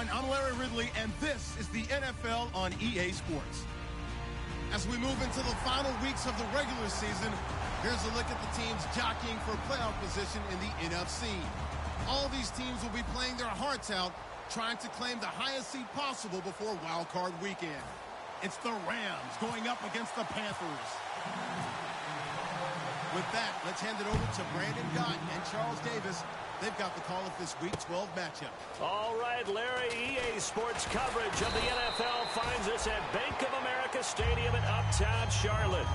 everyone. I'm Larry Ridley, and this is the NFL on EA Sports. As we move into the final weeks of the regular season, here's a look at the teams jockeying for playoff position in the NFC. All these teams will be playing their hearts out, trying to claim the highest seed possible before Wild Card Weekend. It's the Rams going up against the Panthers. With that, let's hand it over to Brandon Gott and Charles Davis. They've got the call of this Week 12 matchup. All right, Larry, EA Sports coverage of the NFL finds us at Bank of America Stadium in Uptown Charlotte.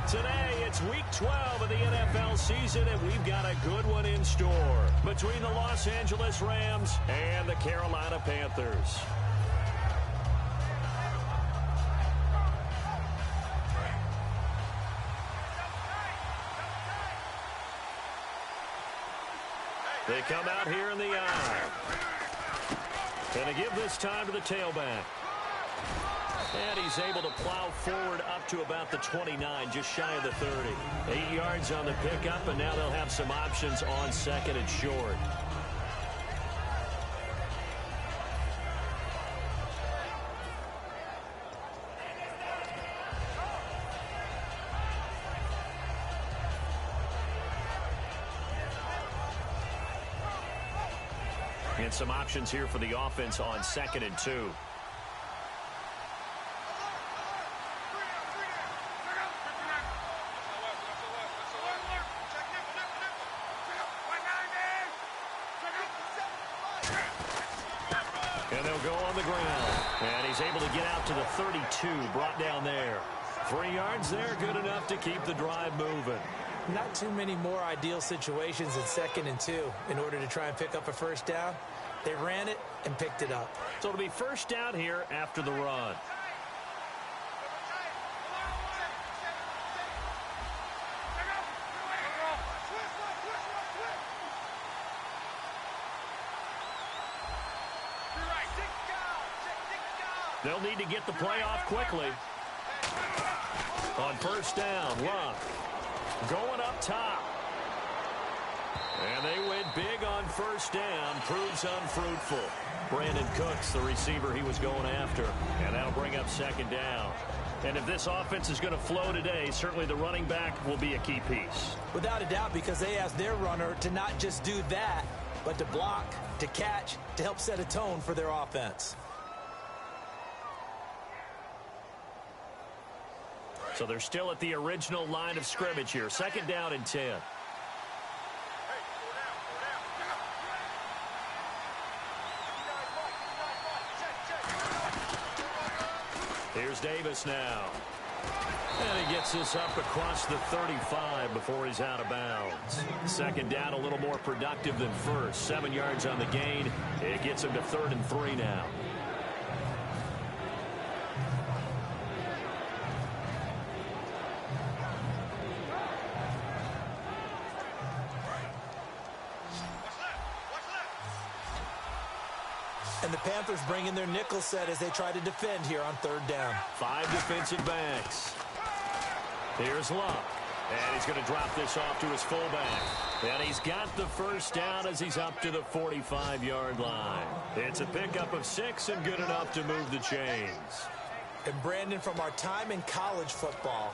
Today, it's Week 12 of the NFL season, and we've got a good one in store between the Los Angeles Rams and the Carolina Panthers. They come out here in the aisle. Going to give this time to the tailback. And he's able to plow forward up to about the 29, just shy of the 30. 8 yards on the pickup, and now they'll have some options on second and short. And some options here for the offense on second and 2. And they'll go on the ground. And he's able to get out to the 32, brought down there. 3 yards there, good enough to keep the drive moving. Not too many more ideal situations in second and 2 in order to try and pick up a first down. They ran it and picked it up. So it'll be first down here after the run. They'll need to get the play off quickly. On first down, Luck going up top. And they went big on first down. Proves unfruitful. Brandon Cooks, the receiver he was going after. And that'll bring up second down. And if this offense is going to flow today, certainly the running back will be a key piece. Without a doubt, because they asked their runner to not just do that, but to block, to catch, to help set a tone for their offense. So they're still at the original line of scrimmage here. Second down and 10. Here's Davis now. And he gets this up across the 35 before he's out of bounds. Second down, a little more productive than first. 7 yards on the gain. It gets him to 3rd and 3 now. And the Panthers bring in their nickel set as they try to defend here on 3rd down. 5 defensive backs. Here's Luck. And he's going to drop this off to his fullback. And he's got the first down as he's up to the 45-yard line. It's a pickup of 6 and good enough to move the chains. And Brandon, from our time in college football,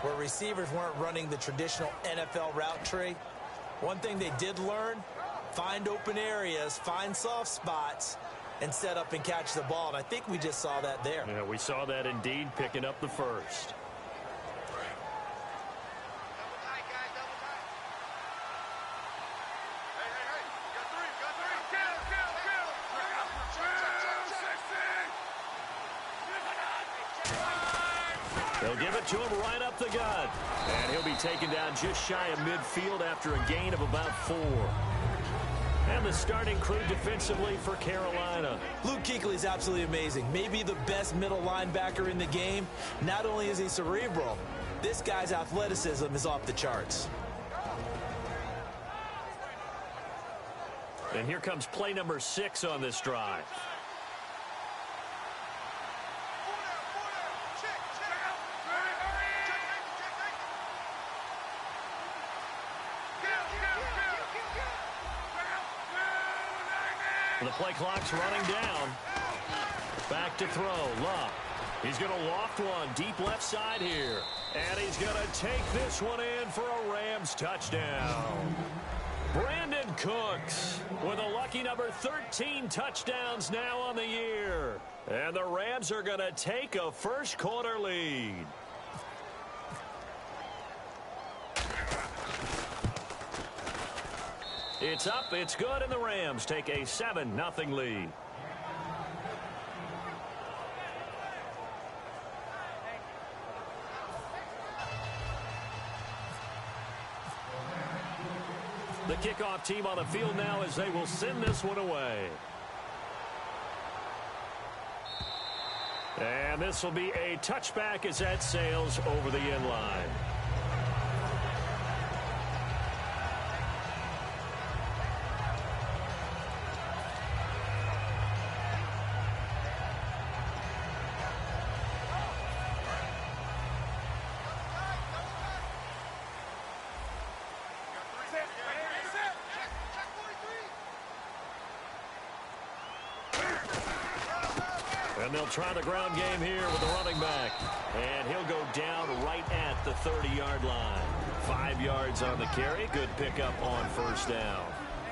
where receivers weren't running the traditional NFL route tree, one thing they did learn, find open areas, find soft spots, and set up and catch the ball. And I think we just saw that there. Yeah, we saw that indeed, picking up the first. They'll give it to him right up the gut. And he'll be taken down just shy of midfield after a gain of about 4. And the starting crew defensively for Carolina. Luke Kuechly is absolutely amazing. Maybe the best middle linebacker in the game. Not only is he cerebral, this guy's athleticism is off the charts. And here comes play number 6 on this drive. the play clock's running down. Back to throw. Luck. He's going to loft one deep left side here. And he's going to take this one in for a Rams touchdown. Brandon Cooks with a lucky number 13 touchdowns now on the year. And the Rams are going to take a first quarter lead. It's up, it's good, and the Rams take a 7-0 lead. The kickoff team on the field now as they will send this one away. And this will be a touchback as that sails over the end line. And they'll try the ground game here with the running back. And he'll go down right at the 30-yard line. 5 yards on the carry. Good pickup on first down.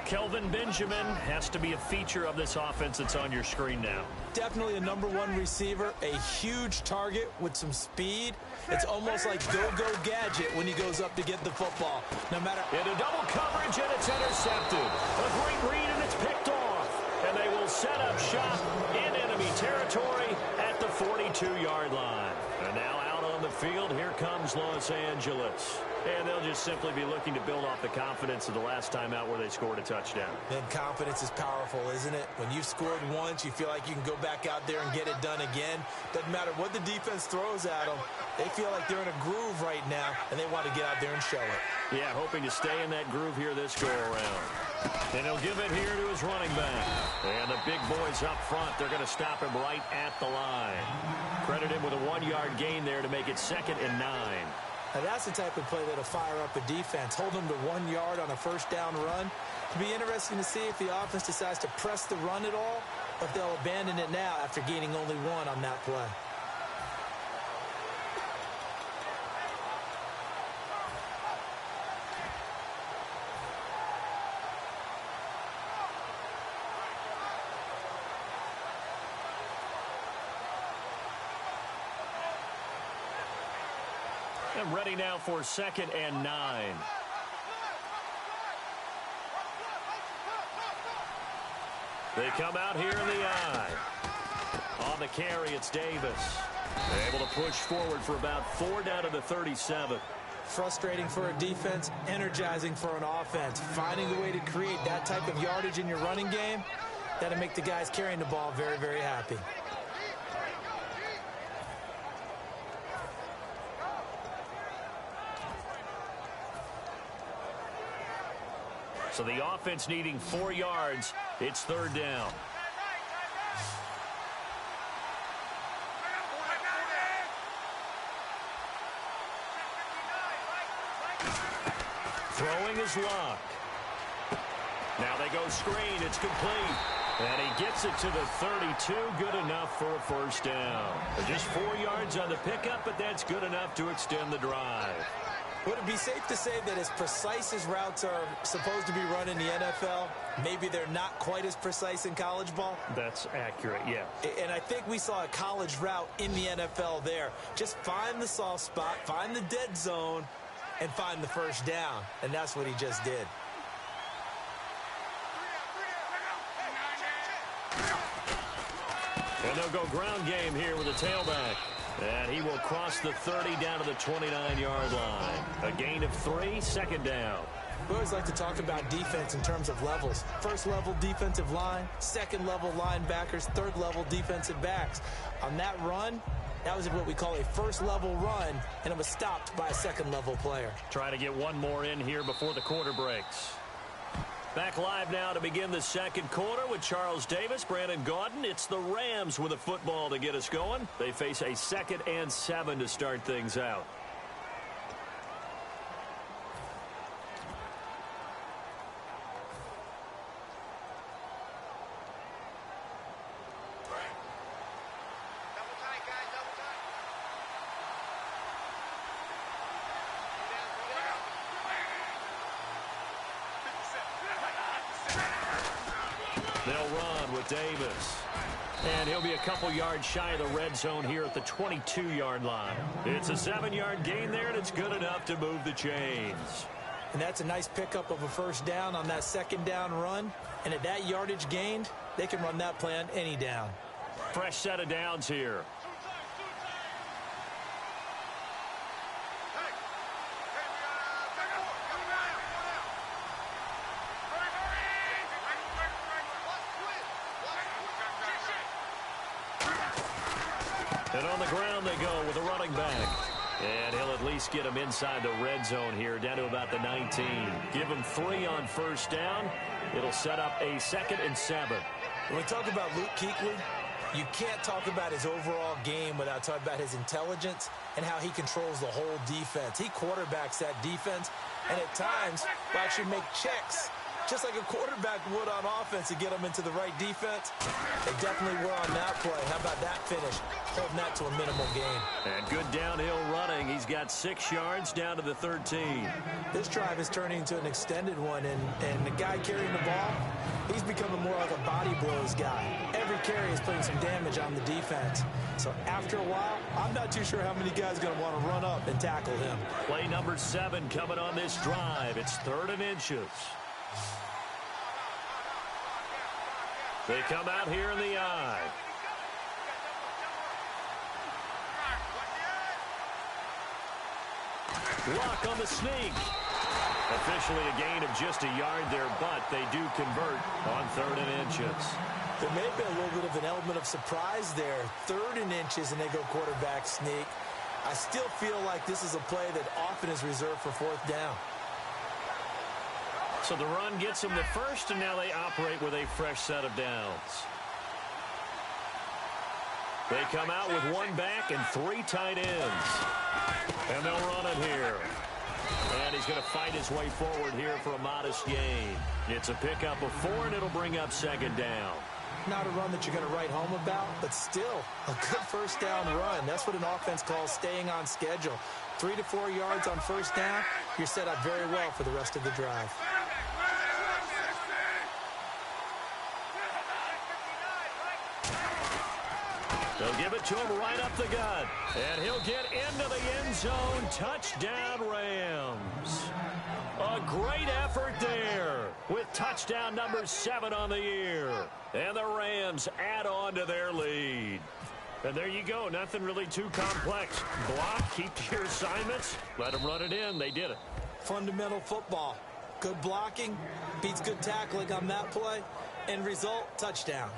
Kelvin Benjamin has to be a feature of this offense that's on your screen now. Definitely a #1 receiver, a huge target with some speed. It's almost like go-go gadget when he goes up to get the football. No matter. Into double coverage, and it's intercepted. A great read, and it's picked off. And they will set up shop in enemy territory at the 42-yard line. And now out on the field, here comes Los Angeles. And they'll just simply be looking to build off the confidence of the last time out where they scored a touchdown. And confidence is powerful, isn't it? When you've scored once, you feel like you can go back out there and get it done again. Doesn't matter what the defense throws at them. They feel like they're in a groove right now, and they want to get out there and show it. Yeah, hoping to stay in that groove here this go-around. And he'll give it here to his running back. And the big boys up front, they're going to stop him right at the line. Credit him with a 1-yard gain there to make it 2nd and 9. Now that's the type of play that'll fire up a defense. Hold them to 1 yard on a first down run. It'll be interesting to see if the offense decides to press the run at all, or if they'll abandon it now after gaining only 1 on that play. And ready now for 2nd and 9. They come out here in the eye. On the carry, it's Davis. Able to push forward for about 4 down to the 37. Frustrating for a defense, energizing for an offense. Finding a way to create that type of yardage in your running game, that'll make the guys carrying the ball very, very happy. So the offense needing 4 yards. It's 3rd down. Throwing is Luck. Now they go screen. It's complete. And he gets it to the 32. Good enough for a first down. Just 4 yards on the pickup, but that's good enough to extend the drive. Would it be safe to say that as precise as routes are supposed to be run in the NFL, maybe they're not quite as precise in college ball? That's accurate, yeah. And I think we saw a college route in the NFL there. Just find the soft spot, find the dead zone, and find the first down. And that's what he just did. And they'll go ground game here with the tailback. And he will cross the 30 down to the 29-yard line. A gain of 3, 2nd down. We always like to talk about defense in terms of levels. First level defensive line, second level linebackers, third level defensive backs. On that run, that was what we call a first level run, and it was stopped by a second level player. Trying to get one more in here before the quarter breaks. Back live now to begin the 2nd quarter with Charles Davis, Brandon Gaudin. It's the Rams with a football to get us going. They face a 2nd and 7 to start things out. they'll run with Davis. And he'll be a couple yards shy of the red zone here at the 22-yard line. It's a 7-yard gain there, and it's good enough to move the chains. And that's a nice pickup of a first down on that second down run. And at that yardage gained, they can run that play on any down. Fresh set of downs here. And on the ground they go with a running back. And he'll at least get him inside the red zone here, down to about the 19. Give him 3 on first down. It'll set up a 2nd and 7. When we talk about Luke Kuechly, you can't talk about his overall game without talking about his intelligence and how he controls the whole defense. He quarterbacks that defense, and at times will actually make checks, just like a quarterback would on offense to get them into the right defense. They definitely were on that play. How about that finish? Holding that to a minimal gain. And good downhill running. He's got 6 yards down to the 13. This drive is turning into an extended one, and the guy carrying the ball, he's becoming more like a body blows guy. Every carry is putting some damage on the defense. So after a while, I'm not too sure how many guys are going to want to run up and tackle him. Play number 7 coming on this drive. It's 3rd and inches. They come out here in the eye. Luck on the sneak. Officially a gain of just a yard there, but they do convert on 3rd and inches. There may have been a little bit of an element of surprise there. 3rd and inches, and they go quarterback sneak. I still feel like this is a play that often is reserved for 4th down. So the run gets them the first, and now they operate with a fresh set of downs. They come out with 1 back and 3 tight ends. And they'll run it here. And he's going to fight his way forward here for a modest gain. It's a pickup of 4, and it'll bring up 2nd down. Not a run that you're going to write home about, but still a good first down run. That's what an offense calls staying on schedule. 3 to 4 yards on first down, you're set up very well for the rest of the drive. They'll give it to him right up the gut. And he'll get into the end zone. Touchdown, Rams. A great effort there with touchdown number 7 on the year. And the Rams add on to their lead. And there you go. Nothing really too complex. Block, keep to your assignments. Let them run it in. They did it. Fundamental football. Good blocking beats good tackling on that play. End result, touchdown.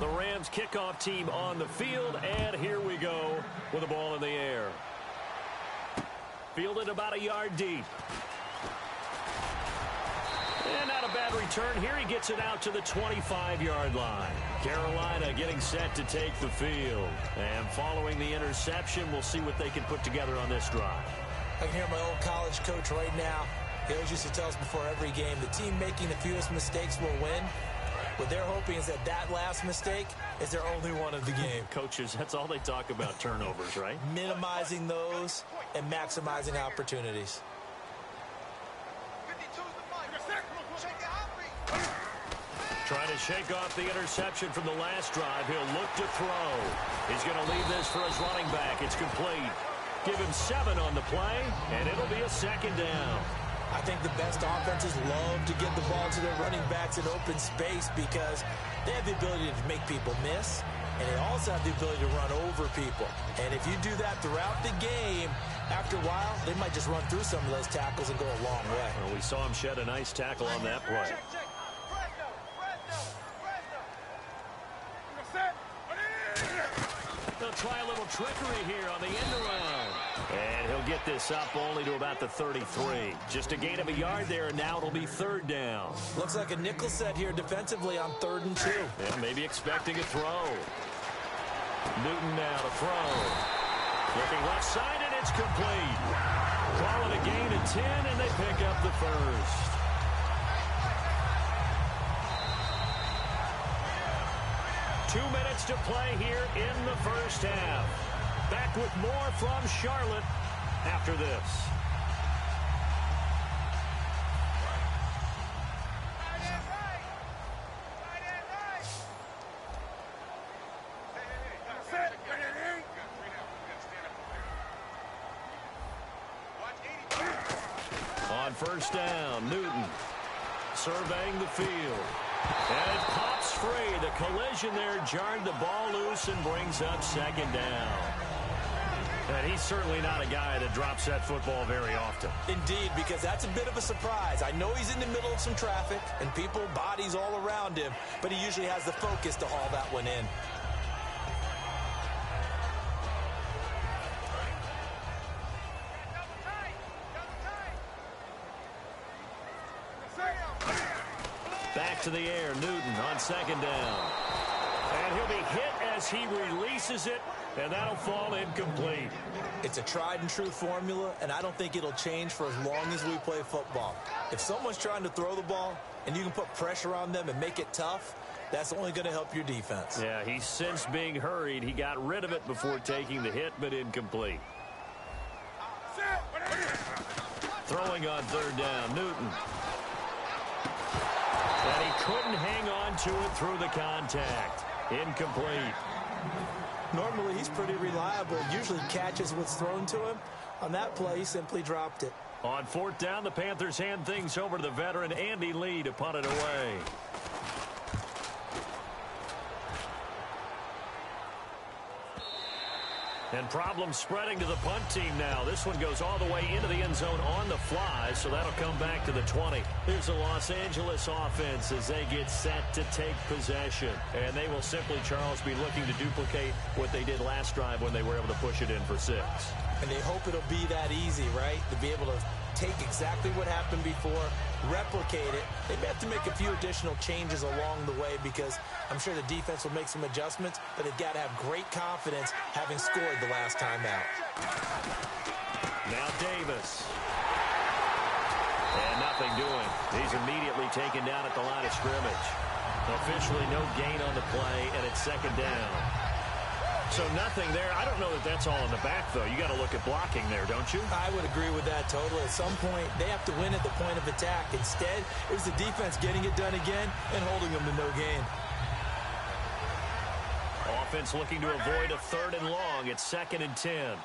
The Rams kickoff team on the field, and here we go with the ball in the air. Fielded about a yard deep. And not a bad return here. He gets it out to the 25-yard line. Carolina getting set to take the field. And following the interception, we'll see what they can put together on this drive. I can hear my old college coach right now. He always used to tell us before every game, the team making the fewest mistakes will win. What they're hoping is that last mistake is their only one of the game. Coaches, that's all they talk about, turnovers, right? Minimizing those and maximizing opportunities. Trying to shake off the interception from the last drive. He'll look to throw. He's going to leave this for his running back. It's complete. Give him 7 on the play, and it'll be a 2nd down. I think the best offenses love to get the ball to their running backs in open space because they have the ability to make people miss, and they also have the ability to run over people. And if you do that throughout the game, after a while, they might just run through some of those tackles and go a long way. Well, we saw him shed a nice tackle on that play. They'll try a little trickery here on the end around. And he'll get this up only to about the 33. Just a gain of a yard there, and now it'll be 3rd down. Looks like a nickel set here defensively on 3rd and 2. Yeah, maybe expecting a throw. Newton now to throw. Looking left side, and it's complete. Call it a gain of 10, and they pick up the first. Two minutes to play here in the first half. Back with more from Charlotte after this. first down. Newton surveying the field. And it pops free. The collision there jarred the ball loose and brings up second down. And he's certainly not a guy that drops that football very often. Indeed, because that's a bit of a surprise. I know he's in the middle of some traffic and people, bodies all around him, but he usually has the focus to haul that one in. Back to the air, Newton on second down. And he'll be hit as he releases it, and that'll fall incomplete. It's a tried and true formula, and I don't think it'll change for as long as we play football. If someone's trying to throw the ball and you can put pressure on them and make it tough, that's only going to help your defense. Yeah, he sensed being hurried. He got rid of it before taking the hit, but incomplete. Throwing on third down, Newton. And he couldn't hang on to it through the contact. Incomplete. Normally, he's pretty reliable. Usually catches what's thrown to him. On that play, he simply dropped it. On fourth down, the Panthers hand things over to the veteran Andy Lee to punt it away. And problems spreading to the punt team now. This one goes all the way into the end zone on the fly, so that'll come back to the 20. Here's the Los Angeles offense as they get set to take possession. And they will simply, Charles, be looking to duplicate what they did last drive when they were able to push it in for 6. And they hope it'll be that easy, right? To be able to take exactly what happened before, replicate it. They may have to make a few additional changes along the way because I'm sure the defense will make some adjustments, but they've got to have great confidence having scored the last time out. Now Davis. And nothing doing. He's immediately taken down at the line of scrimmage. Officially no gain on the play, and it's second down. So nothing there. I don't know that that's all in the back, though. You got to look at blocking there, don't you? I would agree with that totally. At some point, they have to win at the point of attack. Instead, it was the defense getting it done again and holding them to no gain. Offense looking to avoid a third and long. It's 2nd and 10.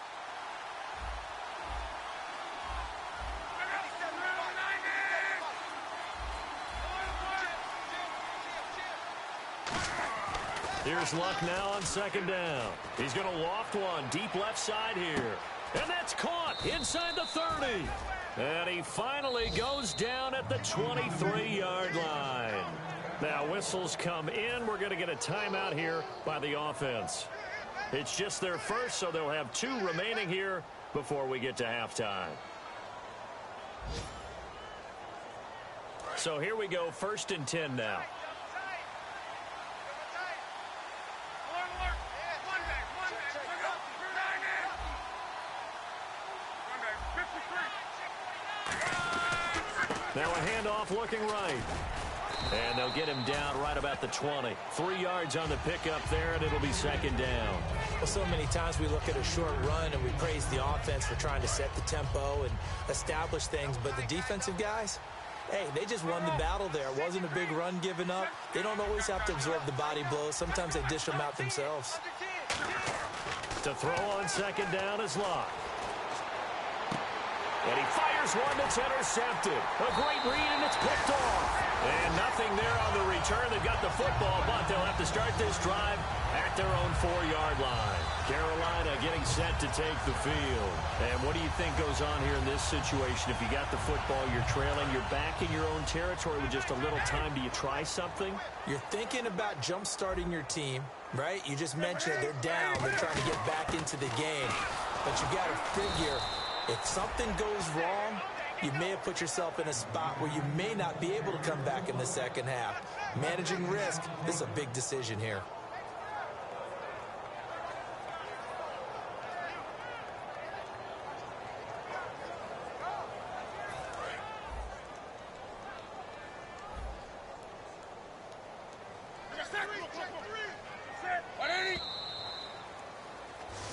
Here's Luck now on second down. He's going to loft one deep left side here. And that's caught inside the 30. And he finally goes down at the 23-yard line. Now whistles come in. We're going to get a timeout here by the offense. It's just their first, so they'll have 2 remaining here before we get to halftime. So here we go, 1st and 10 now. Now a handoff looking right. And they'll get him down right about the 20. 3 yards on the pickup there, and it'll be second down. Well, so many times we look at a short run and we praise the offense for trying to set the tempo and establish things. But the defensive guys, hey, they just won the battle there. It wasn't a big run given up. They don't always have to absorb the body blows. Sometimes they dish them out themselves. To throw on second down is Locke. And he fires one that's intercepted. A great read, and it's picked off. And nothing there on the return. They've got the football, but they'll have to start this drive at their own 4-yard line. Carolina getting set to take the field. And what do you think goes on here in this situation? If you got the football, you're trailing, you're back in your own territory with just a little time. Do you try something? You're thinking about jump-starting your team, right? You just mentioned they're down. They're trying to get back into the game. But you got to figure, if something goes wrong, you may have put yourself in a spot where you may not be able to come back in the second half. Managing risk, this is a big decision here.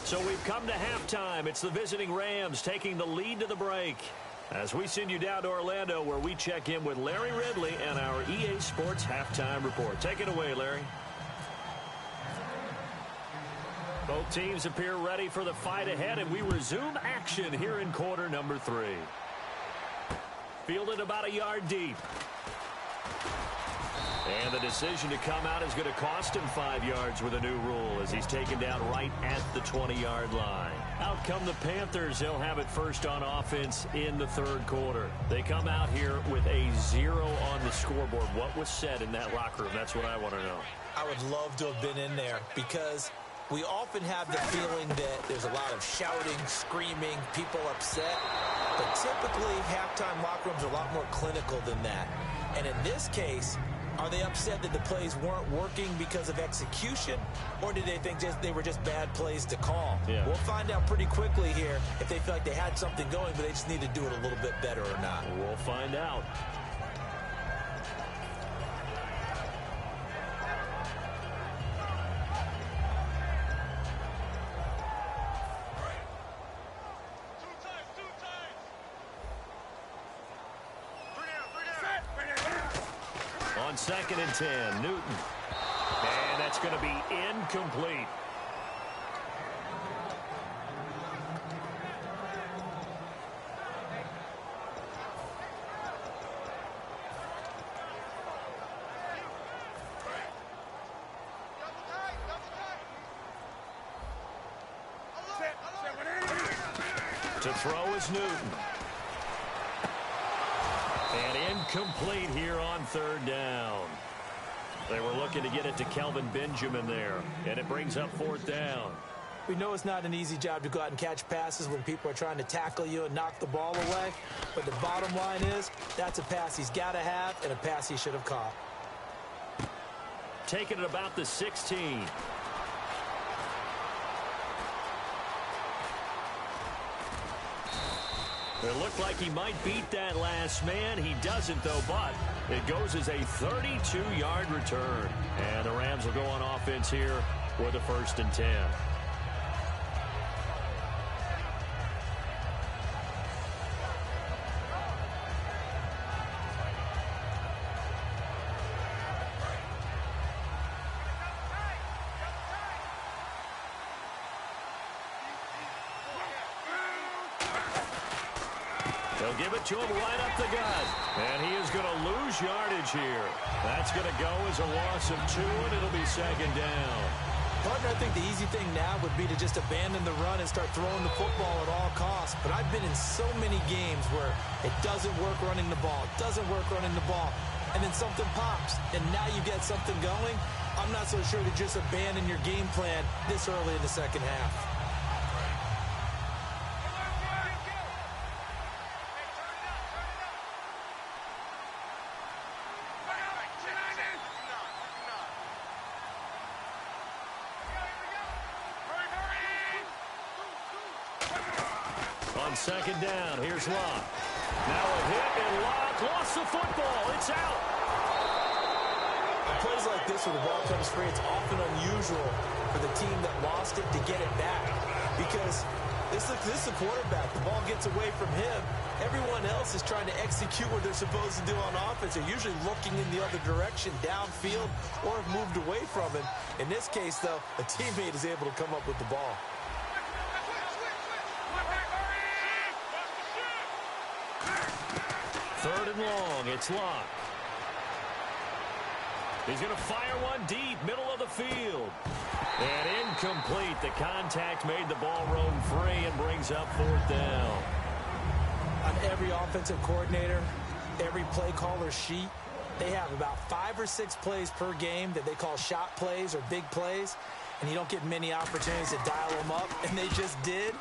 So we've come to halftime. It's the visiting Rams taking the lead to the break. As we send you down to Orlando, where we check in with Larry Ridley and our EA Sports Halftime Report. Take it away, Larry. Both teams appear ready for the fight ahead, and we resume action here in quarter number 3. Fielded about a yard deep. And the decision to come out is going to cost him 5 yards with a new rule as he's taken down right at the 20-yard line. Out come the Panthers. They'll have it first on offense in the third quarter. They come out here with a 0 on the scoreboard. What was said in that locker room? That's what I want to know. I would love to have been in there because we often have the feeling that there's a lot of shouting, screaming, people upset. But typically, halftime locker rooms are a lot more clinical than that. And in this case, are they upset that the plays weren't working because of execution, or did they think they were just bad plays to call? Yeah. We'll find out pretty quickly here if they feel like they had something going, but they just need to do it a little bit better or not. We'll find out. On 2nd and 10, Newton. And that's going to be incomplete. To throw is Newton. And incomplete here on 3rd down. They were looking to get it to Kelvin Benjamin there, and it brings up 4th down. We know it's not an easy job to go out and catch passes when people are trying to tackle you and knock the ball away, but the bottom line is that's a pass he's got to have and a pass he should have caught. Taking it about the 16. It looked like he might beat that last man. He doesn't, though, but it goes as a 32-yard return. And the Rams will go on offense here with a 1st and 10. They'll give it to him right up the gut. And he is going to lose yardage here. That's going to go as a loss of 2, and it'll be 2nd down. Partner, I think the easy thing now would be to just abandon the run and start throwing the football at all costs. But I've been in so many games where it doesn't work running the ball, and then something pops, and now you get something going. I'm not so sure to just abandon your game plan this early in the second half. On 2nd down, here's Locke. Now a hit, and Locke lost the football. It's out. On plays like this where the ball comes free, it's often unusual for the team that lost it to get it back. Because this is a quarterback. The ball gets away from him. Everyone else is trying to execute what they're supposed to do on offense. They're usually looking in the other direction, downfield, or have moved away from him. In this case, though, a teammate is able to come up with the ball. 3rd and long, it's Locke. He's going to fire one deep, middle of the field. And incomplete. The contact made the ball roam free and brings up 4th down. On every offensive coordinator, every play caller sheet, they have about 5 or 6 plays per game that they call shot plays or big plays. And you don't get many opportunities to dial them up. And they just did.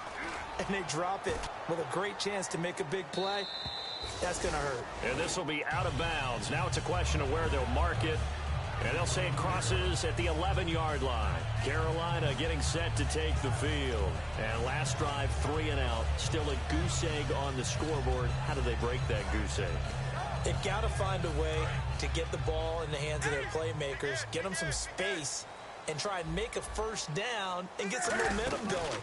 And they drop it with a great chance to make a big play. That's going to hurt. And this will be out of bounds. Now it's a question of where they'll mark it. And they'll say it crosses at the 11-yard line. Carolina getting set to take the field. And last drive, 3 and out. Still a goose egg on the scoreboard. How do they break that goose egg? They've got to find a way to get the ball in the hands of their playmakers, get them some space, and try and make a 1st down and get some momentum going.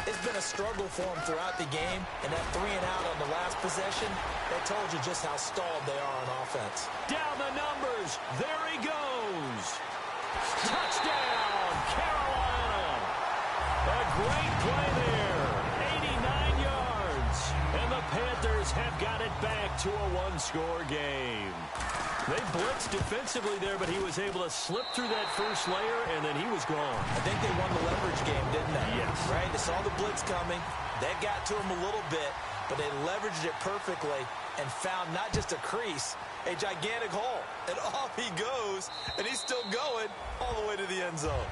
It's been a struggle for them throughout the game, and that 3 and out on the last possession, that told you just how stalled they are on offense. Down the numbers. There he goes. Touchdown, Carolina. A great play there. 89 yards. And the Panthers have got it back to a one-score game. They blitzed defensively there, but he was able to slip through that first layer, and then he was gone. I think they won the leverage game, didn't they? Yes. Right? They saw the blitz coming. That got to him a little bit, but they leveraged it perfectly and found not just a crease, a gigantic hole. And off he goes, and he's still going all the way to the end zone.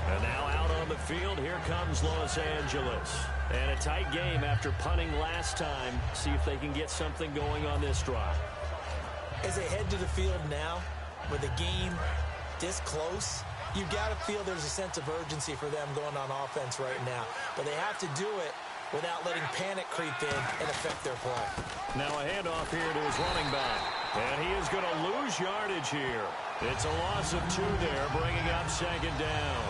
And now out on the field, here comes Los Angeles. And a tight game after punting last time. See if they can get something going on this drive. As they head to the field now, with the game this close, you've got to feel there's a sense of urgency for them going on offense right now. But they have to do it without letting panic creep in and affect their play. Now a handoff here to his running back. And he is going to lose yardage here. It's a loss of 2 there, bringing up second down.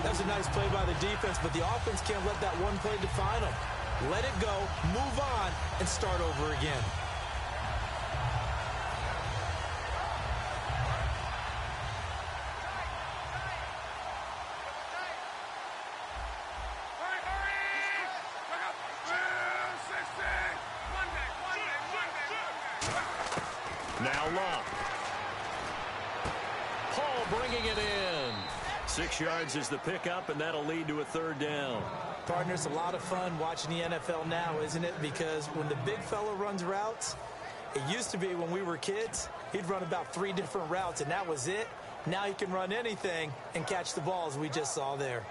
That's a nice play by the defense, but the offense can't let that one play define them. Let it go, move on, and start over again. Now Love. Paul bringing it in. 6 yards is the pickup, and that'll lead to a third down. Partner, it's a lot of fun watching the NFL now, isn't it? Because when the big fella runs routes, it used to be when we were kids, he'd run about 3 different routes, and that was it. Now he can run anything and catch the ball, as we just saw there.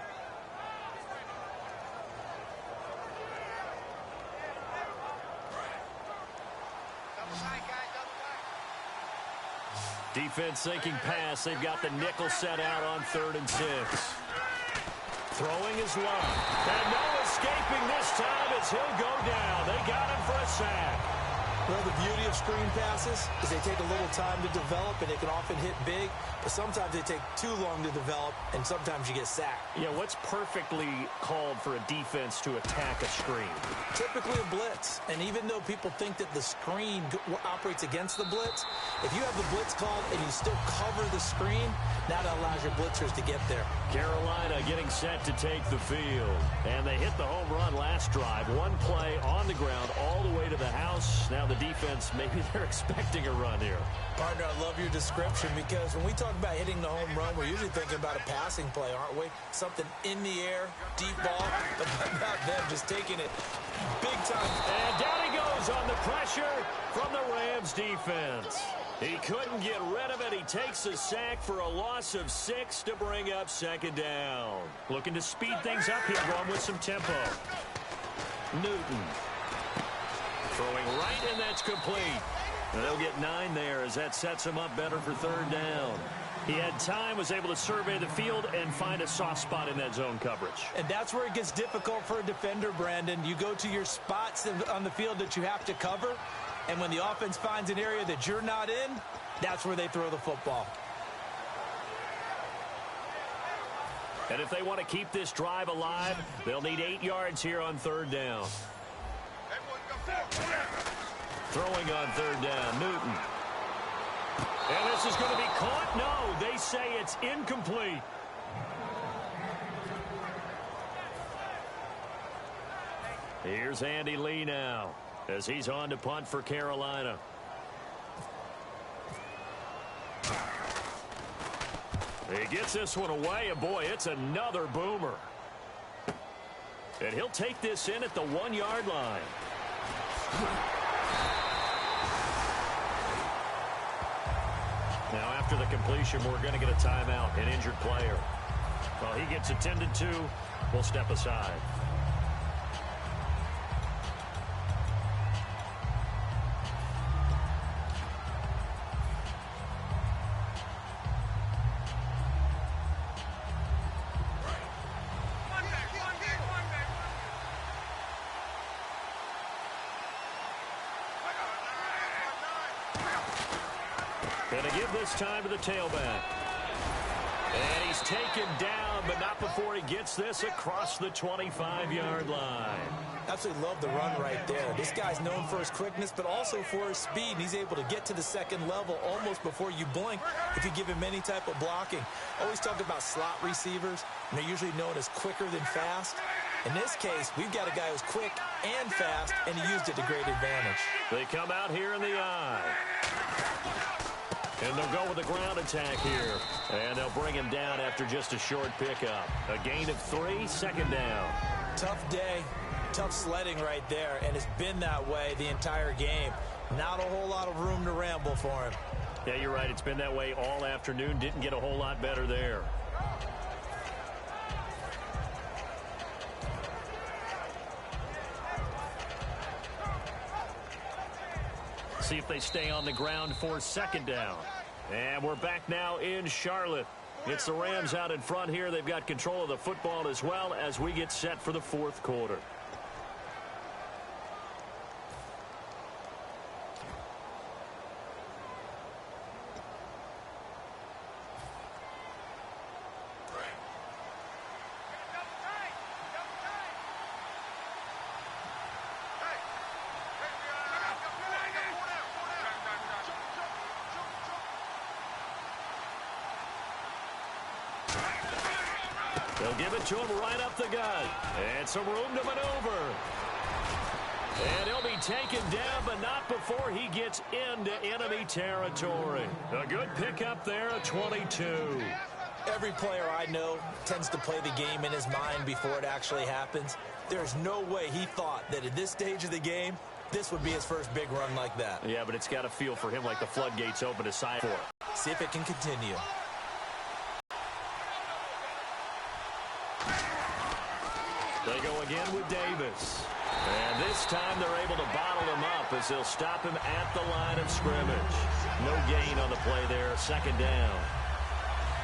Defense sinking pass. They've got the nickel set out on 3rd and 6. Throwing is Love. And no escaping this time as he'll go down. They got him for a sack. Well, the beauty of screen passes is they take a little time to develop, and they can often hit big, but sometimes they take too long to develop, and sometimes you get sacked. Yeah, what's perfectly called for a defense to attack a screen? Typically a blitz, and even though people think that the screen operates against the blitz, if you have the blitz called and you still cover the screen, that allows your blitzers to get there. Carolina getting set to take the field. And they hit the home run last drive. One play on the ground all the way to the house. Now the defense, maybe they're expecting a run here. Partner, I love your description because when we talk about hitting the home run, we're usually thinking about a passing play, aren't we? Something in the air, deep ball, but about them just taking it big time. And down he goes on the pressure from the Rams defense. He couldn't get rid of it. He takes a sack for a loss of 6 to bring up second down. Looking to speed things up here, going with some tempo. Newton. Throwing right, and that's complete. And they'll get 9 there as that sets him up better for 3rd down. He had time, was able to survey the field and find a soft spot in that zone coverage. And that's where it gets difficult for a defender, Brandon. You go to your spots on the field that you have to cover, and when the offense finds an area that you're not in, that's where they throw the football. And if they want to keep this drive alive, they'll need 8 yards here on 3rd down. Throwing on 3rd down, Newton. And this is going to be caught? No, they say it's incomplete. Here's Andy Lee now as he's on to punt for Carolina. He gets this one away, and boy, it's another boomer. And he'll take this in at the 1-yard line. Now, after the completion, we're going to get a timeout, an injured player. Well, he gets attended to. We'll step aside. Going to give this time to the tailback. And he's taken down, but not before he gets this across the 25-yard line. Absolutely love the run right there. This guy's known for his quickness, but also for his speed. And he's able to get to the second level almost before you blink if you give him any type of blocking. Always talk about slot receivers. And they're usually known as quicker than fast. In this case, we've got a guy who's quick and fast, and he used it to great advantage. They come out here in the eye. And they'll go with a ground attack here. And they'll bring him down after just a short pickup. A gain of 3, second down. Tough day, tough sledding right there, and it's been that way the entire game. Not a whole lot of room to ramble for him. Yeah, you're right. It's been that way all afternoon. Didn't get a whole lot better there. See if they stay on the ground for second down. And we're back now in Charlotte. It's the Rams out in front here. They've got control of the football as well as we get set for the fourth quarter. They'll give it to him right up the gut. And some room to maneuver. And he'll be taken down, but not before he gets into enemy territory. A good pickup there, a 22. Every player I know tends to play the game in his mind before it actually happens. There's no way he thought that at this stage of the game, this would be his first big run like that. Yeah, but it's got to feel for him like the floodgates open to side for. See if it can continue. They go again with Davis. And this time they're able to bottle him up as they'll stop him at the line of scrimmage. No gain on the play there, second down.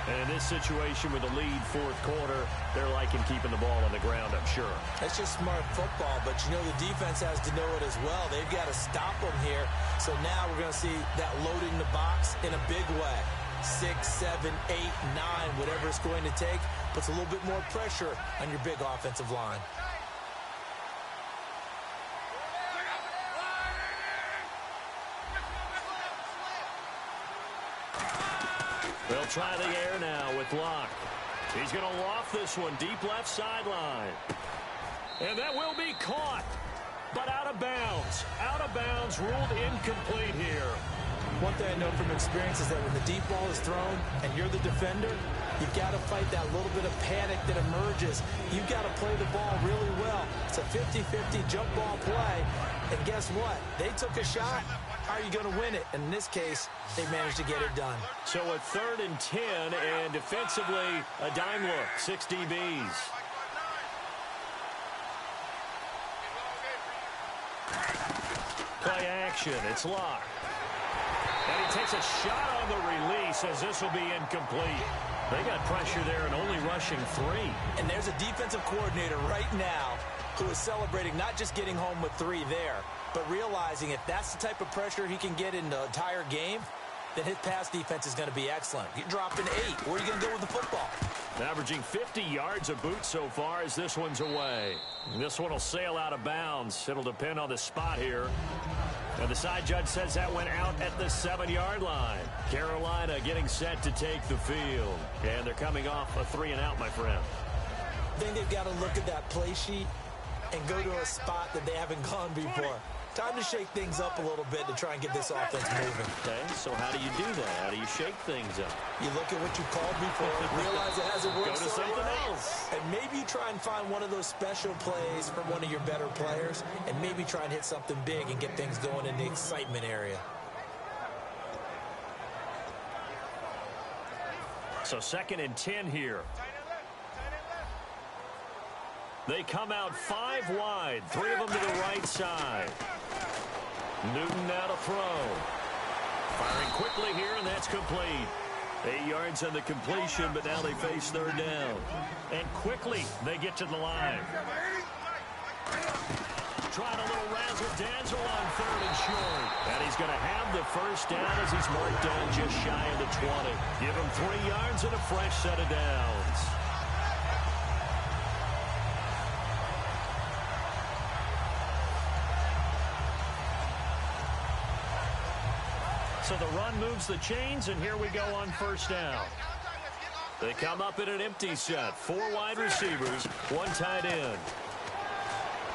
And in this situation with the lead fourth quarter, they're liking keeping the ball on the ground, I'm sure. That's just smart football, but you know the defense has to know it as well. They've got to stop them here. So now we're going to see that loading the box in a big way. 6, 7, 8, 9, whatever it's going to take, puts a little bit more pressure on your big offensive line. They'll try the air now with Locke. He's going to loft this one deep left sideline. And that will be caught, but out of bounds. Out of bounds, ruled incomplete here. One thing I know from experience is that when the deep ball is thrown and you're the defender, you've got to fight that little bit of panic that emerges. You've got to play the ball really well. It's a 50-50 jump ball play. And guess what? They took a shot. How are you going to win it? And in this case, they managed to get it done. So a 3rd and 10, and defensively, a dime look, 6 DBs. Play action, it's Locke. And he takes a shot on the release as this will be incomplete. They got pressure there and only rushing 3. And there's a defensive coordinator right now who is celebrating not just getting home with 3 there, but realizing if that's the type of pressure he can get in the entire game, then his pass defense is going to be excellent. You're dropping 8. Where are you going to go with the football? Averaging 50 yards a boot so far as this one's away. This one will sail out of bounds. It'll depend on the spot here. And the side judge says that went out at the 7-yard line. Carolina getting set to take the field. And they're coming off a 3-and-out, my friend. I think they've got to look at that play sheet and go to a spot that they haven't gone before. Time to shake things up a little bit to try and get this offense moving. Okay, so how do you do that? How do you shake things up? You look at what you called before, realize it hasn't worked. Go to something else. And maybe you try and find one of those special plays from one of your better players, and maybe try and hit something big and get things going in the excitement area. So 2nd and 10 here. They come out 5 wide, 3 of them to the right side. Newton now to throw. Firing quickly here, and that's complete. 8 yards on the completion, but now they face 3rd down. And quickly, they get to the line. Trying a little razzle-dazzle on 3rd and short. And he's going to have the first down as he's marked down just shy of the 20. Give him 3 yards and a fresh set of downs. So the run moves the chains, and here we go on 1st down. They come up in an empty set. 4 wide receivers, 1 tight end.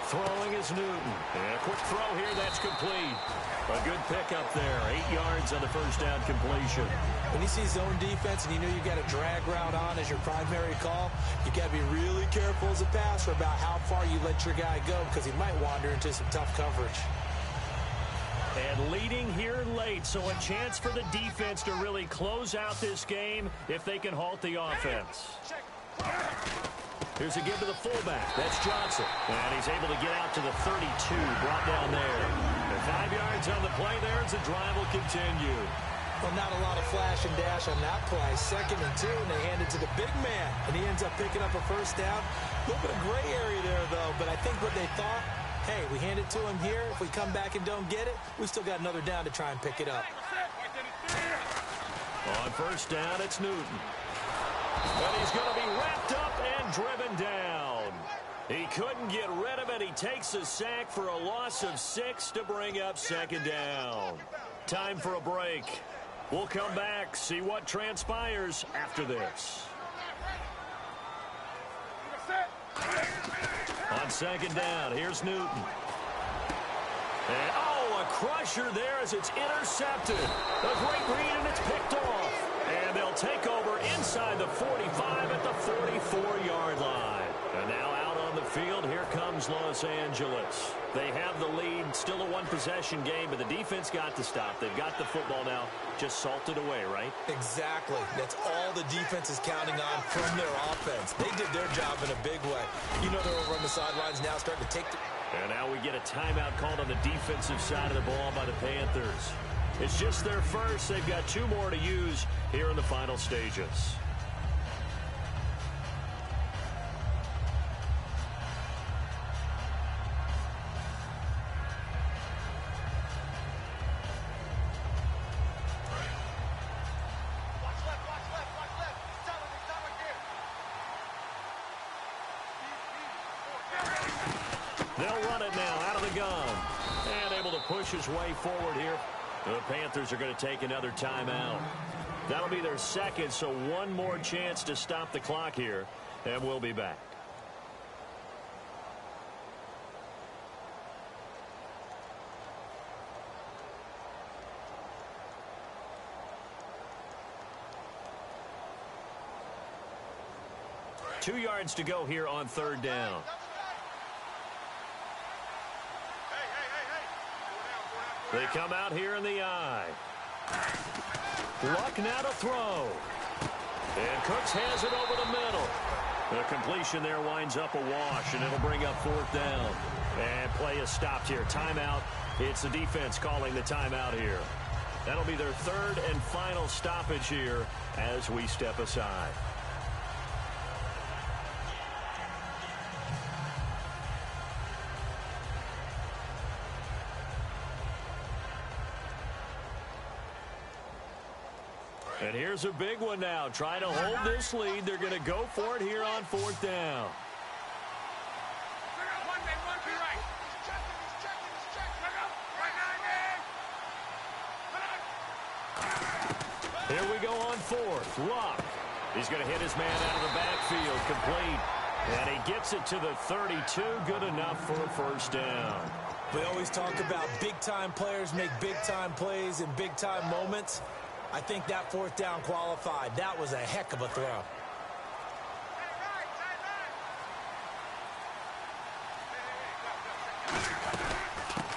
Throwing is Newton. And a quick throw here. That's complete. A good pickup there. 8 yards on the first down completion. When you see zone defense and you know you got a drag route on as your primary call, you got to be really careful as a passer about how far you let your guy go because he might wander into some tough coverage. And leading here late, so a chance for the defense to really close out this game if they can halt the offense. Here's a give to the fullback. That's Johnson. And he's able to get out to the 32, brought down there. And 5 yards on the play there as the drive will continue. Well, not a lot of flash and dash on that play. 2nd and 2, and they hand it to the big man. And he ends up picking up a first down. A little bit of gray area there, though. But I think what they thought, hey, we hand it to him here. If we come back and don't get it, we still got another down to try and pick it up. On first down, it's Newton. And he's going to be wrapped up and driven down. He couldn't get rid of it. He takes a sack for a loss of 6 to bring up 2nd down. Time for a break. We'll come back, see what transpires after this. On 2nd down, here's Newton. And, oh, a crusher there as it's intercepted. A great read, and it's picked off. And they'll take over inside the 45 at the 44-yard line. And now out on the field, here comes Los Angeles. They have the lead, still a one-possession game, but the defense got to stop. They've got the football now, just salted away, right? Exactly. That's all the defense is counting on from their offense. They did their job in a big way. You know they're over on the sidelines now, starting to take the... And now we get a timeout called on the defensive side of the ball by the Panthers. It's just their first. They've got 2 more to use here in the final stages. They'll run it now out of the gun. And able to push his way forward here. The Panthers are going to take another timeout. That'll be their second, so one more chance to stop the clock here, and we'll be back. Two yards to go here on 3rd down. They come out here in the eye. Luck now to throw. And Cooks has it over the middle. The completion there winds up a wash, and it'll bring up 4th down. And play is stopped here. Timeout. It's the defense calling the timeout here. That'll be their 3rd and final stoppage here as we step aside. And here's a big one now. Trying to hold this lead. They're going to go for it here on 4th down. Here we go on 4th. Luck. He's going to hit his man out of the backfield. Complete. And he gets it to the 32. Good enough for a first down. We always talk about big-time players make big-time plays in big-time moments. I think that 4th down qualified. That was a heck of a throw.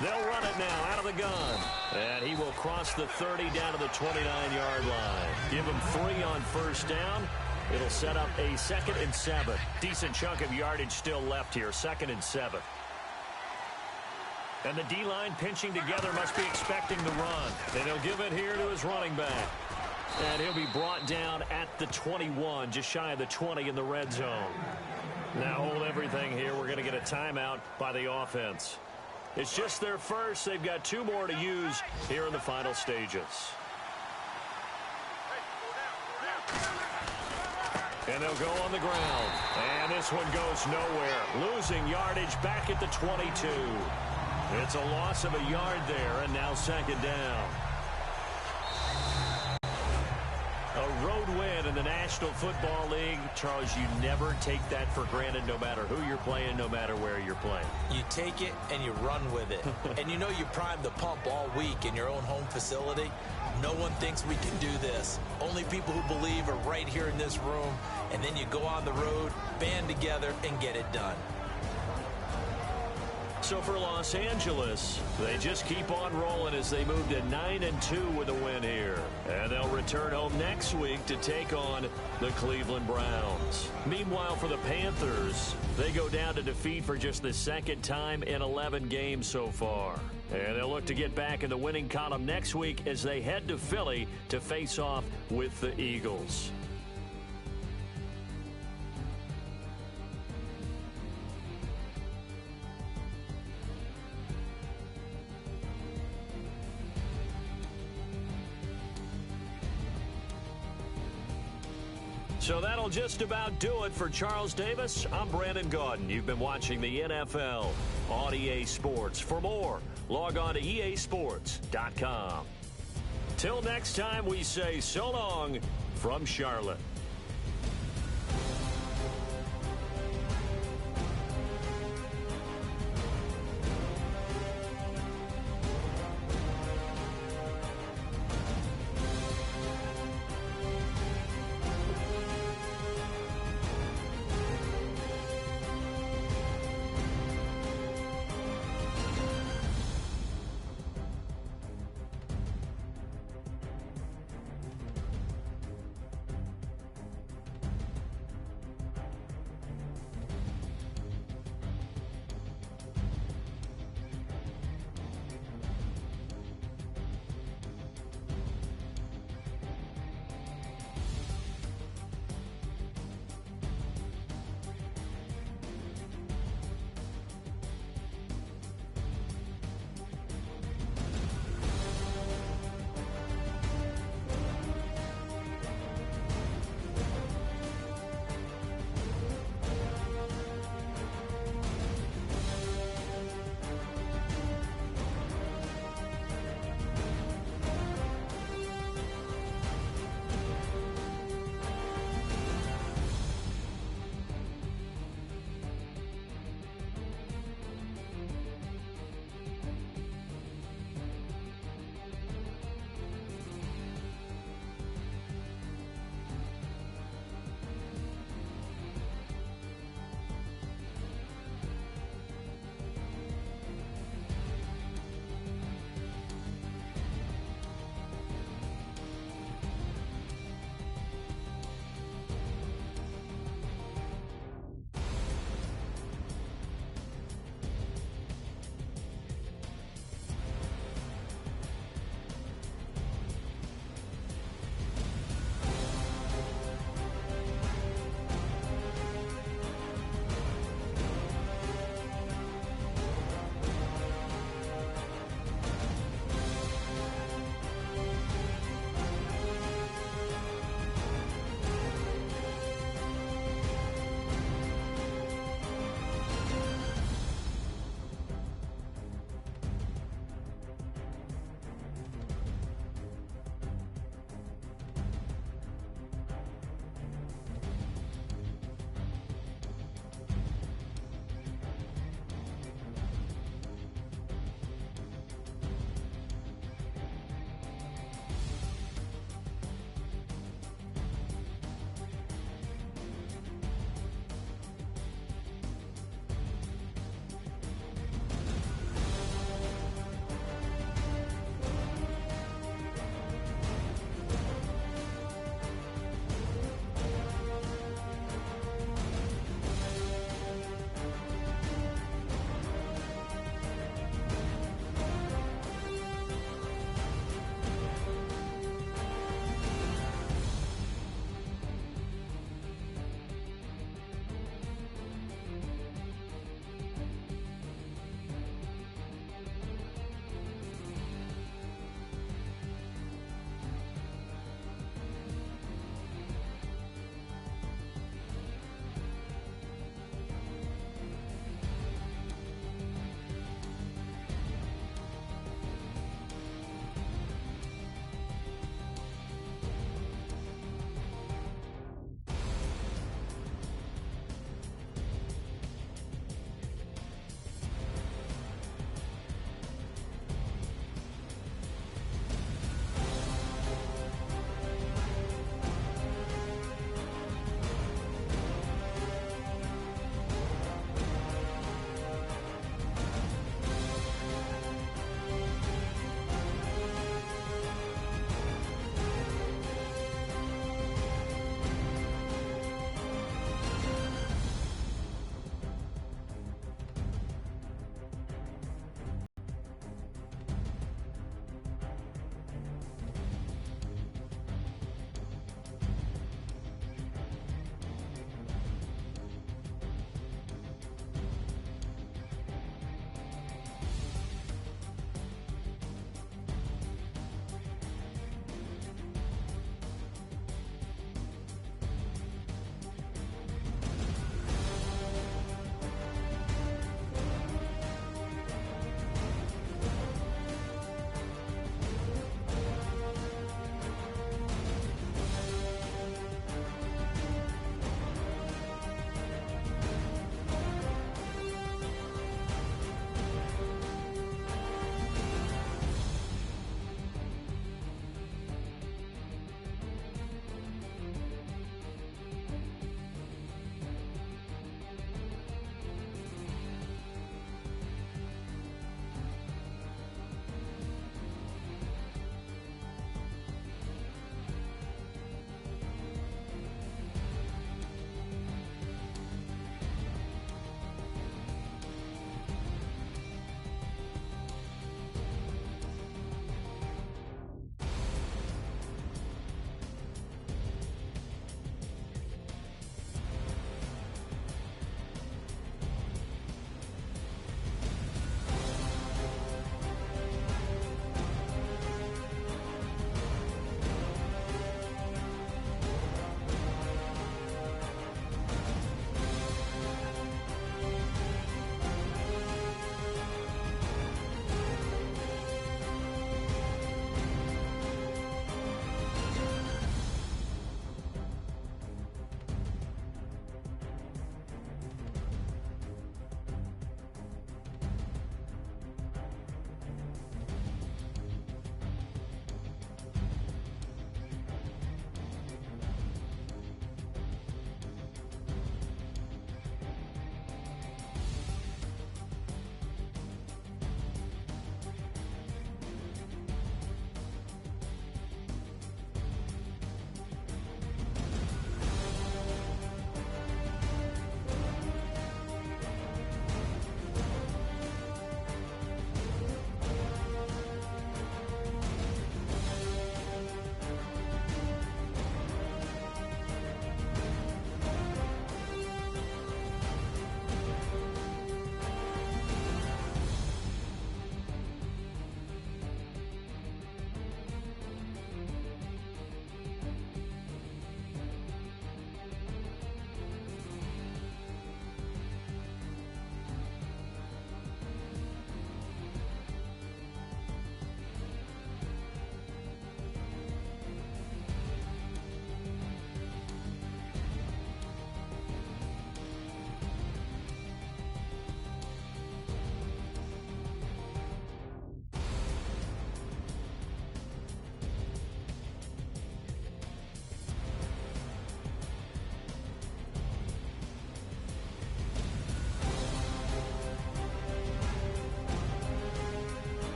They'll run it now out of the gun. And he will cross the 30 down to the 29-yard line. Give him 3 on first down. It'll set up a 2nd and 7. Decent chunk of yardage still left here. 2nd and 7. And the D-line pinching together must be expecting the run. And he'll give it here to his running back. And he'll be brought down at the 21, just shy of the 20 in the red zone. Now hold everything here. We're going to get a timeout by the offense. It's just their first. They've got 2 more to use here in the final stages. And they'll go on the ground. And this one goes nowhere. Losing yardage back at the 22. It's a loss of a yard there, and now 2nd down. A road win, and in the National Football League, Charles, you never take that for granted no matter who you're playing, no matter where you're playing. You take it and you run with it. And you know you primed the pump all week in your own home facility. No one thinks we can do this. Only people who believe are right here in this room. And then you go on the road, band together, and get it done. So for Los Angeles, they just keep on rolling as they move to 9-2 with a win here. And they'll return home next week to take on the Cleveland Browns. Meanwhile, for the Panthers, they go down to defeat for just the second time in 11 games so far. And they'll look to get back in the winning column next week as they head to Philly to face off with the Eagles. So that'll just about do it for Charles Davis. I'm Brandon Gaudin. You've been watching the NFL on EA Sports. For more, log on to easports.com. Till next time, we say so long from Charlotte.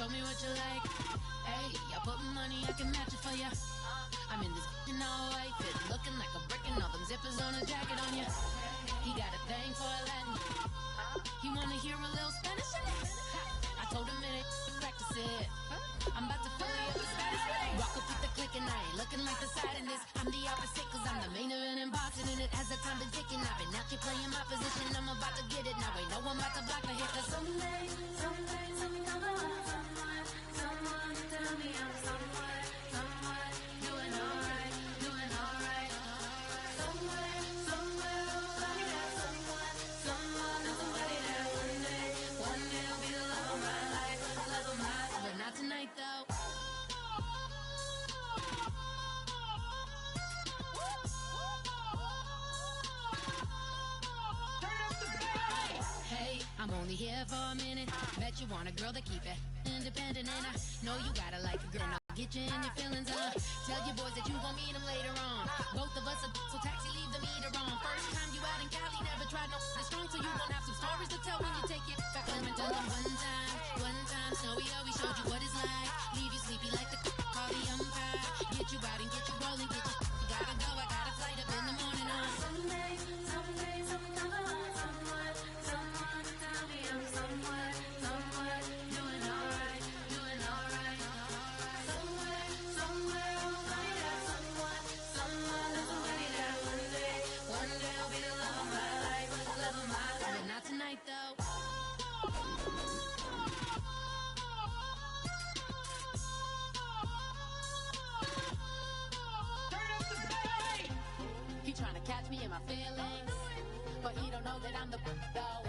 Show me what you like. Hey, I put money, I can match it for ya. I'm in this all white fit, looking like a brick and all them zippers on a jacket on ya. He got a thing for Latin. He wanna hear a little Spanish in it. I told him it ain't practice it. I'm about to fully up the status. Rock up with the click and I ain't looking like the side in this. I'm the opposite cause I'm the main event in boxing and it has the time been ticking. I've been out here playing my position. I'm about to get it now. Ain't no one about to block the hit. Cause someday, something come along. Someone tell me I'm someone doing alright. Somewhere, somebody that someone, somebody that one day will be the love of my life, but not tonight though. Hey, I'm only here for a minute. Bet you want a girl to keep it independent, and I know you gotta like a girl. Now get you in your feelings, tell your boys that you gon' meet them later on. Both of us are so taxi, leave the meter on. First time you out in Cali, never tried no strong, so you gon' have some stories to tell when you take it back home and tell them one time, Snowy always showed you what it's like. Leave you sleepy like the call the umpire. Get you out and get you rolling, get you gotta go, I got a flight up in the morning on. Someday, something come along. Someone tell me I'm someone doing alright. Somewhere, somebody that somebody that one day will be the love of my life, but not tonight though. He trying to catch me in my feelings, but he don't know that I'm the though.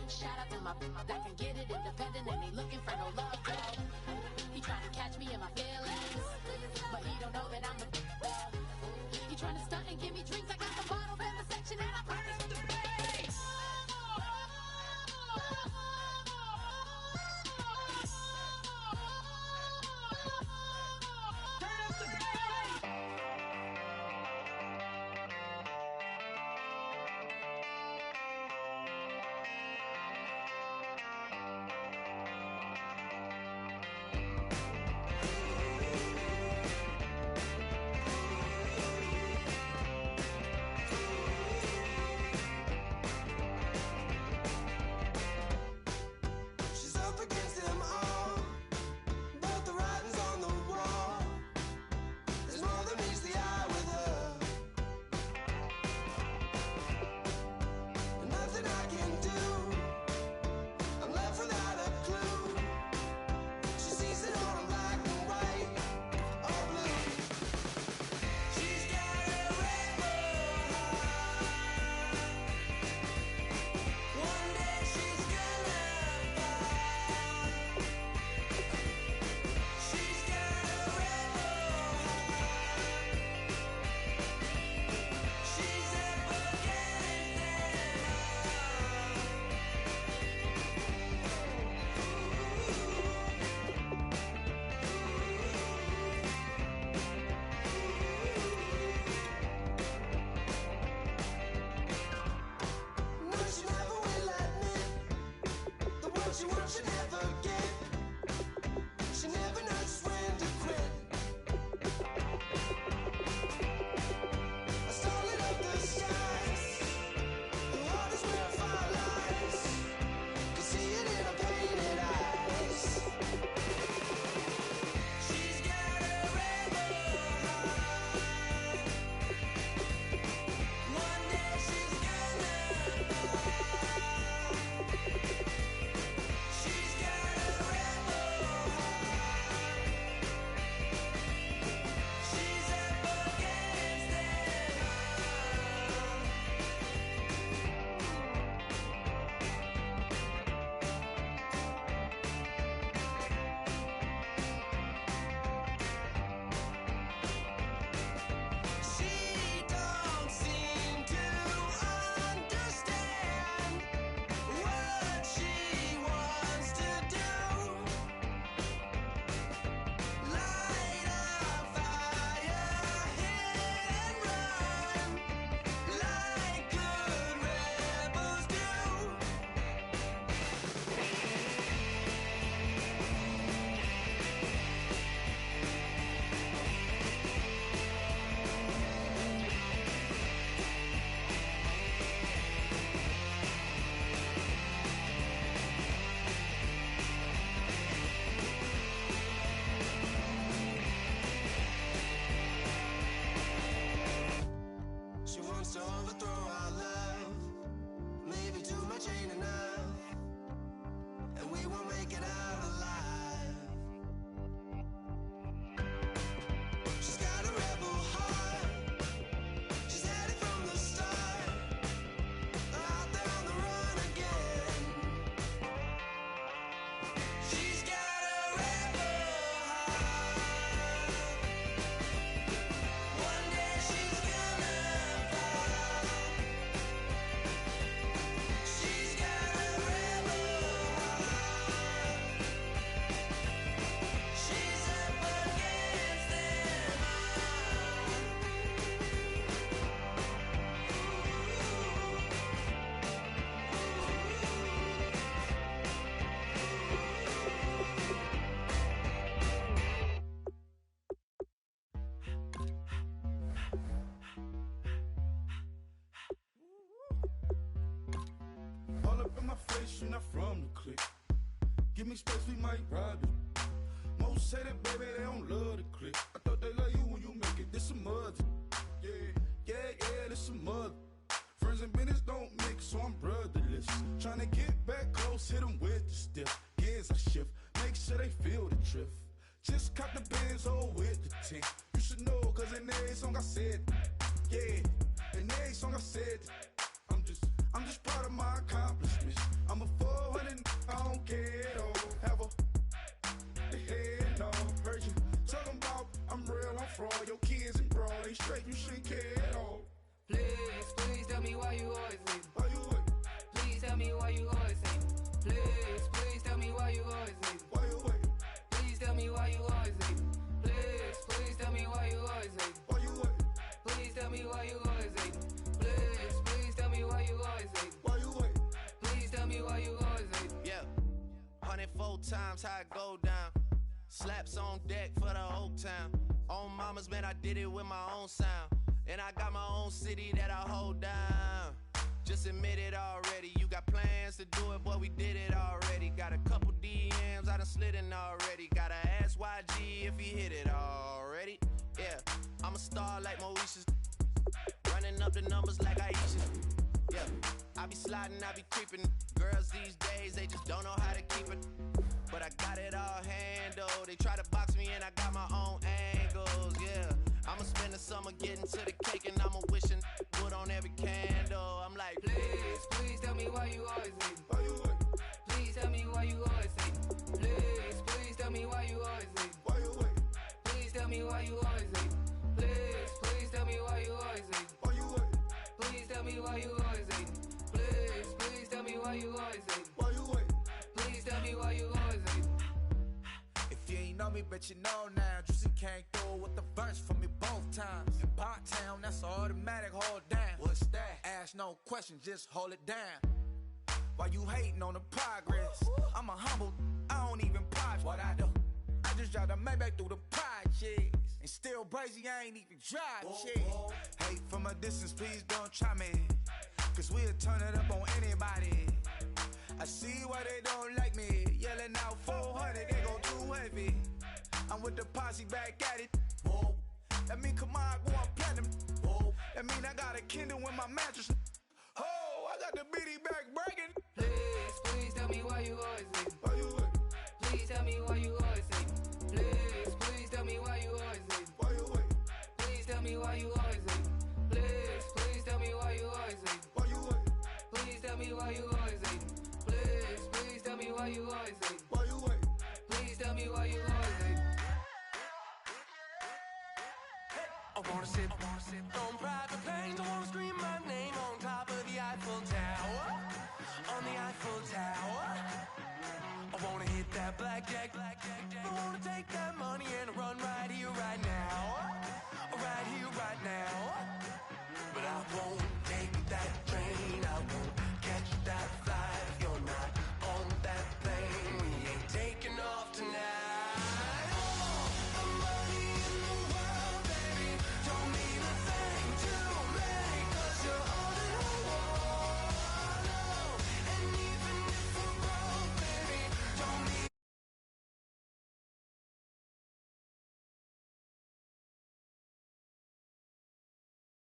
Shout out to my that can get it independent and ain't looking for no love though. He trying to catch me in my feelings, but he don't know that I'm the though. He trying to stunt and give me drinks. I got the bottle in the section and I promise with the bass. Turn up the bass. space, you're not from the clique. Give me space, we might rob it. Most say that, baby, they don't love the clique. I thought they love you when you make it. This a mother. Yeah, this a mother. Friends and business don't mix, so I'm brotherless. Tryna get back close, hit them with the stiff. Gears I shift, make sure they feel the drift. Just cop the Benz, oh, with the tint. You should know, cause in every song I said, yeah, in every song I said, I'm just proud of my accomplishments. I'm a 400, I don't care at all. Have a head, no, heard you talking about I'm real, I'm fraud. Your kids and broad, they straight, you shouldn't care at all. Please tell me why you always leave. Why you wait? Please tell me why you always leave. Please tell me why you always leave. Why you wait? Please tell me why you always leave. Please tell me why you always leave. Why you wait? Please tell me why you always leave. Please tell me why you always leave. Why you wait? Please tell me why you always leave. Yeah, 104 times how it go down. Slaps on deck for the whole town. On mamas, man, I did it with my own sound. And I got my own city that I hold down. Just admit it already. You got plans to do it, boy, we did it already. Got a couple DMs, I done slid in already. Gotta ask YG if he hit it already. Yeah, I'm a star like Moesha's. Running up the numbers like Aisha. Yeah, I be sliding, I be creeping. Girls these days, they just don't know how to keep it. But I got it all handled. They try to box me and I got my own angles, yeah. I'ma spend the summer getting to the cake and I'ma wishing put on every candle. I'm like, please tell me why you always leave. Why you wait? Please tell me why you always leave. Please tell me why you always leave. Why you wait? Please tell me why you always leave. Please tell me why you always leave. Why you wait? Please tell me why you always leave. Please tell me why you always leave. Why you wait? Please tell me why you always leave. If you ain't know me, bet you know now. Juicy came through with the verse for me both times. In Pot Town, that's automatic, hold down. What's that? Ask no questions, just hold it down. Why you hating on the progress? I'm a humble, I don't even pop what I do. I just drive the Maybach through the projects. And still brazy, I ain't even drive shit. Hate from a distance, please don't try me. Cause we'll turn it up on anybody. I see why they don't like me. Yelling out 400, they go too heavy. I'm with the posse back at it. Whoa. That mean come on, go on platinum. Whoa. That mean I got a Kindle in my mattress. Oh, I got the BD back breaking. Please tell me why you always leave. Why you wait? Please tell me why you always leave. Please tell me why you always leave. Why you wait? Please tell me why you always leave. Please tell me why you always leave. Why you wait? Please tell me why you always leave. Please tell me why you always leave. Why you wait? Please tell me why you always leave. I wanna sit on private planes. I wanna scream my name on top of the Eiffel Tower. On the Eiffel Tower.